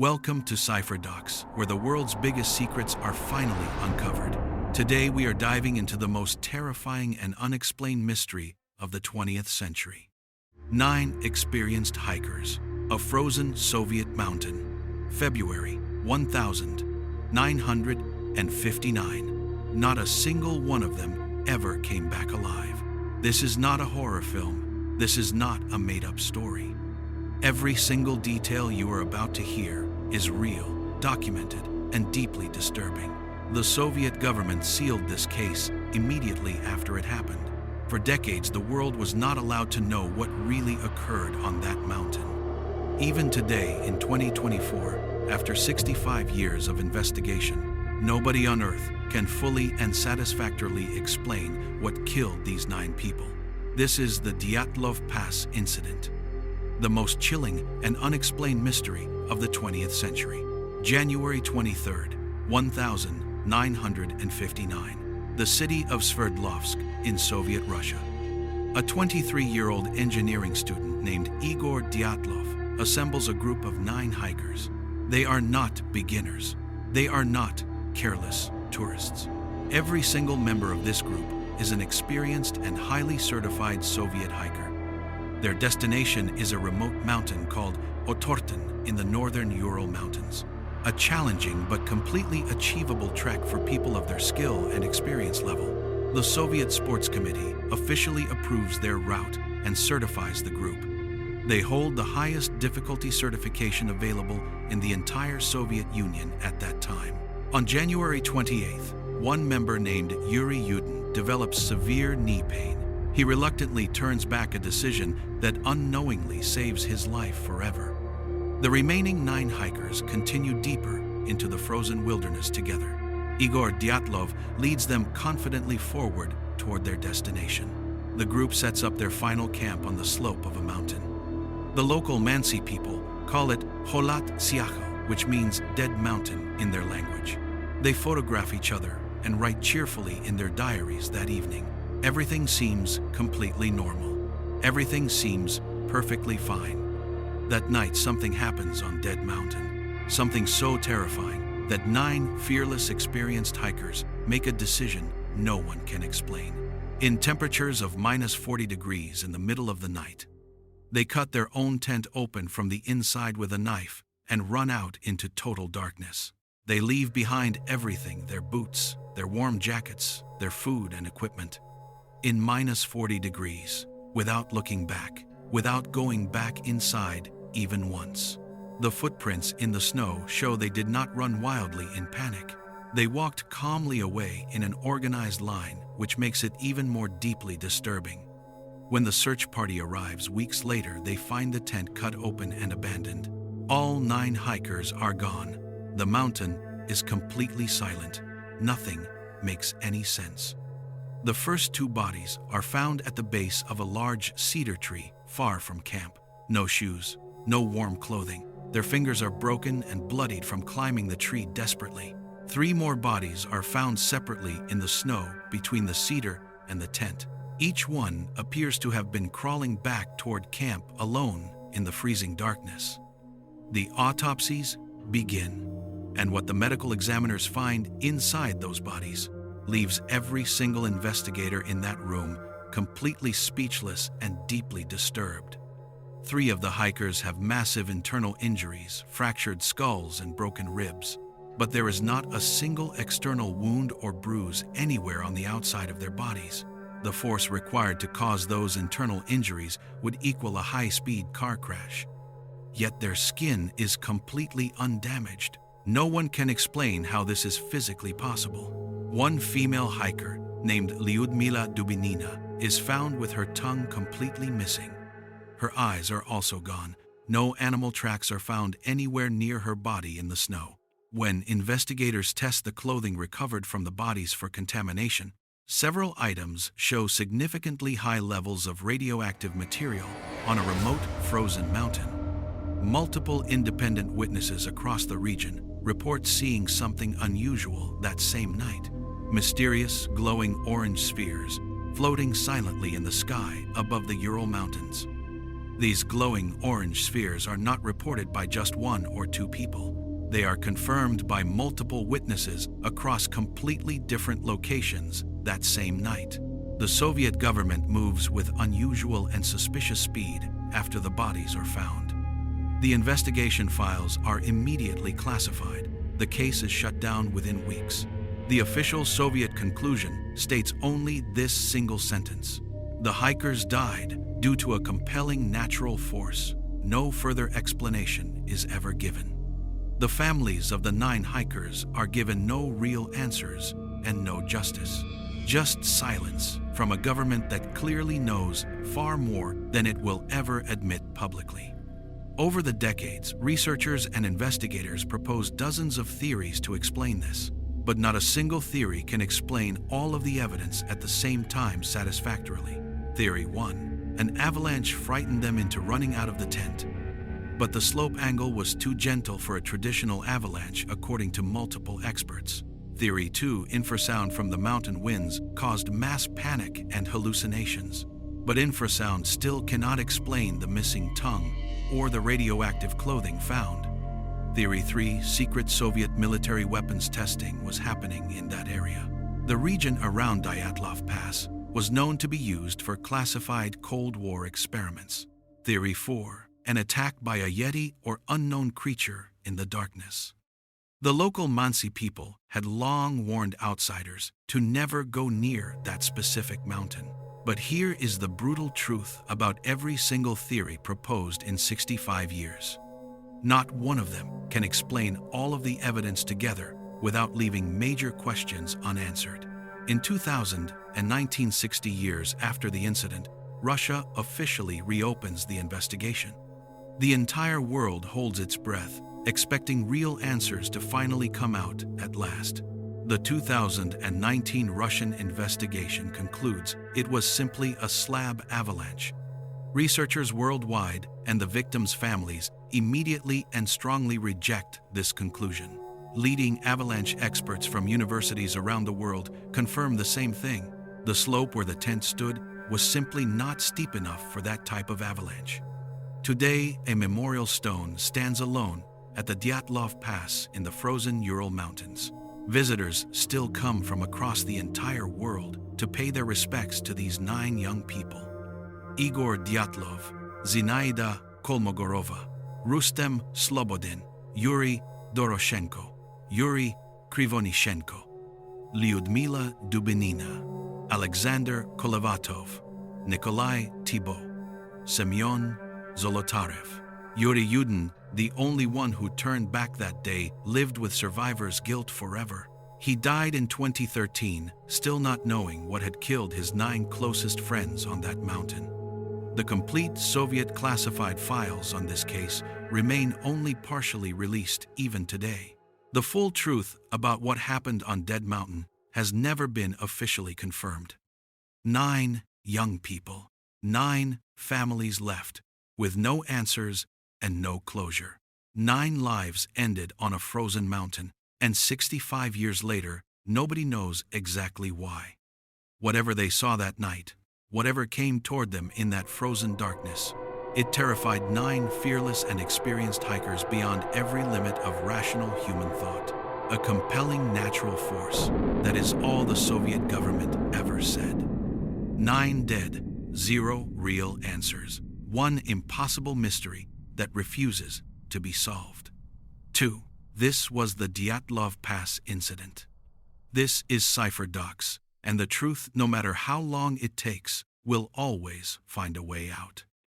Welcome to Cipher Docs, where the world's biggest secrets are finally uncovered. Today we are diving into the most terrifying and unexplained mystery of the 20th century. 9 experienced hikers. A frozen Soviet mountain. February 1959. Not a single one of them ever came back alive. This is not a horror film. This is not a made-up story. Every single detail you are about to hear is real, documented, and deeply disturbing. The Soviet government sealed this case immediately after it happened. For decades, the world was not allowed to know what really occurred on that mountain. Even today, in 2024, after 65 years of investigation, nobody on Earth can fully and satisfactorily explain what killed these 9 people. This is the Dyatlov Pass Incident, the most chilling and unexplained mystery of the 20th century. January 23rd, 1959, the city of Sverdlovsk in Soviet Russia. A 23-year-old engineering student named Igor Dyatlov assembles a group of 9 hikers. They are not beginners. They are not careless tourists. Every single member of this group is an experienced and highly certified Soviet hiker. Their destination is a remote mountain called Otorten in the northern Ural Mountains. A challenging but completely achievable trek for people of their skill and experience level. The Soviet Sports Committee officially approves their route and certifies the group. They hold the highest difficulty certification available in the entire Soviet Union at that time. On January 28th, one member named Yuri Yudin develops severe knee pain. He reluctantly turns back a decision that unknowingly saves his life forever. The remaining 9 hikers continue deeper into the frozen wilderness together. Igor Dyatlov leads them confidently forward toward their destination. The group sets up their final camp on the slope of a mountain. The local Mansi people call it Holat Siacho, which means dead mountain in their language. They photograph each other and write cheerfully in their diaries that evening. Everything seems completely normal. Everything seems perfectly fine. That night, something happens on Dead Mountain. Something so terrifying that 9 fearless, experienced hikers make a decision no one can explain. In temperatures of -40 degrees in the middle of the night, they cut their own tent open from the inside with a knife and run out into total darkness. They leave behind everything: their boots, their warm jackets, their food and equipment. In -40 degrees, without looking back, without going back inside even once. The footprints in the snow show they did not run wildly in panic. They walked calmly away in an organized line, which makes it even more deeply disturbing. When the search party arrives weeks later, they find the tent cut open and abandoned. All 9 hikers are gone. The mountain is completely silent. Nothing makes any sense. The first 2 bodies are found at the base of a large cedar tree far from camp. No shoes, no warm clothing. Their fingers are broken and bloodied from climbing the tree desperately. 3 more bodies are found separately in the snow between the cedar and the tent. Each one appears to have been crawling back toward camp alone in the freezing darkness. The autopsies begin, and what the medical examiners find inside those bodies leaves every single investigator in that room completely speechless and deeply disturbed. 3 of the hikers have massive internal injuries, fractured skulls and broken ribs, but there is not a single external wound or bruise anywhere on the outside of their bodies. The force required to cause those internal injuries would equal a high-speed car crash. Yet their skin is completely undamaged. No one can explain how this is physically possible. One female hiker, named Lyudmila Dubinina, is found with her tongue completely missing. Her eyes are also gone. No animal tracks are found anywhere near her body in the snow. When investigators test the clothing recovered from the bodies for contamination, several items show significantly high levels of radioactive material on a remote frozen mountain. Multiple independent witnesses across the region report seeing something unusual that same night. Mysterious, glowing orange spheres floating silently in the sky above the Ural Mountains. These glowing orange spheres are not reported by just one or two people. They are confirmed by multiple witnesses across completely different locations that same night. The Soviet government moves with unusual and suspicious speed after the bodies are found. The investigation files are immediately classified. The case is shut down within weeks. The official Soviet conclusion states only this single sentence: the hikers died due to a compelling natural force. No further explanation is ever given. The families of the 9 hikers are given no real answers and no justice. Just silence from a government that clearly knows far more than it will ever admit publicly. Over the decades, researchers and investigators proposed dozens of theories to explain this, but not a single theory can explain all of the evidence at the same time satisfactorily. Theory 1: an avalanche frightened them into running out of the tent. But the slope angle was too gentle for a traditional avalanche, according to multiple experts. Theory 2: infrasound from the mountain winds caused mass panic and hallucinations. But infrasound still cannot explain the missing tongue or the radioactive clothing found. Theory 3: secret Soviet military weapons testing was happening in that area. The region around Dyatlov Pass was known to be used for classified Cold War experiments. Theory 4: an attack by a Yeti or unknown creature in the darkness. The local Mansi people had long warned outsiders to never go near that specific mountain. But here is the brutal truth about every single theory proposed in 65 years. Not one of them can explain all of the evidence together without leaving major questions unanswered. In 2000 and 1960 years after the incident, Russia officially reopens the investigation. The entire world holds its breath, expecting real answers to finally come out at last. The 2019 Russian investigation concludes it was simply a slab avalanche. Researchers worldwide and the victims' families immediately and strongly reject this conclusion. Leading avalanche experts from universities around the world confirm the same thing. The slope where the tent stood was simply not steep enough for that type of avalanche. Today, a memorial stone stands alone at the Dyatlov Pass in the frozen Ural Mountains. Visitors still come from across the entire world to pay their respects to these 9 young people. Igor Dyatlov, Zinaida Kolmogorova, Rustem Slobodin, Yuri Doroshenko, Yuri Krivonishenko, Lyudmila Dubinina, Alexander Kolevatov, Nikolai Thibault, Semyon Zolotarev. Yuri Yudin, the only one who turned back that day, lived with survivor's guilt forever. He died in 2013, still not knowing what had killed his 9 closest friends on that mountain. The complete Soviet classified files on this case remain only partially released even today. The full truth about what happened on Dead Mountain has never been officially confirmed. 9 young people, 9 families left, with no answers and no closure. 9 lives ended on a frozen mountain, and 65 years later, nobody knows exactly why. Whatever they saw that night, whatever came toward them in that frozen darkness, it terrified 9 fearless and experienced hikers beyond every limit of rational human thought. A compelling natural force that is all the Soviet government ever said. 9 dead, 0 real answers. 1 impossible mystery that refuses to be solved. 2. This was the Dyatlov Pass Incident. This is Cipher Docs, and the truth, no matter how long it takes, will always find a way out.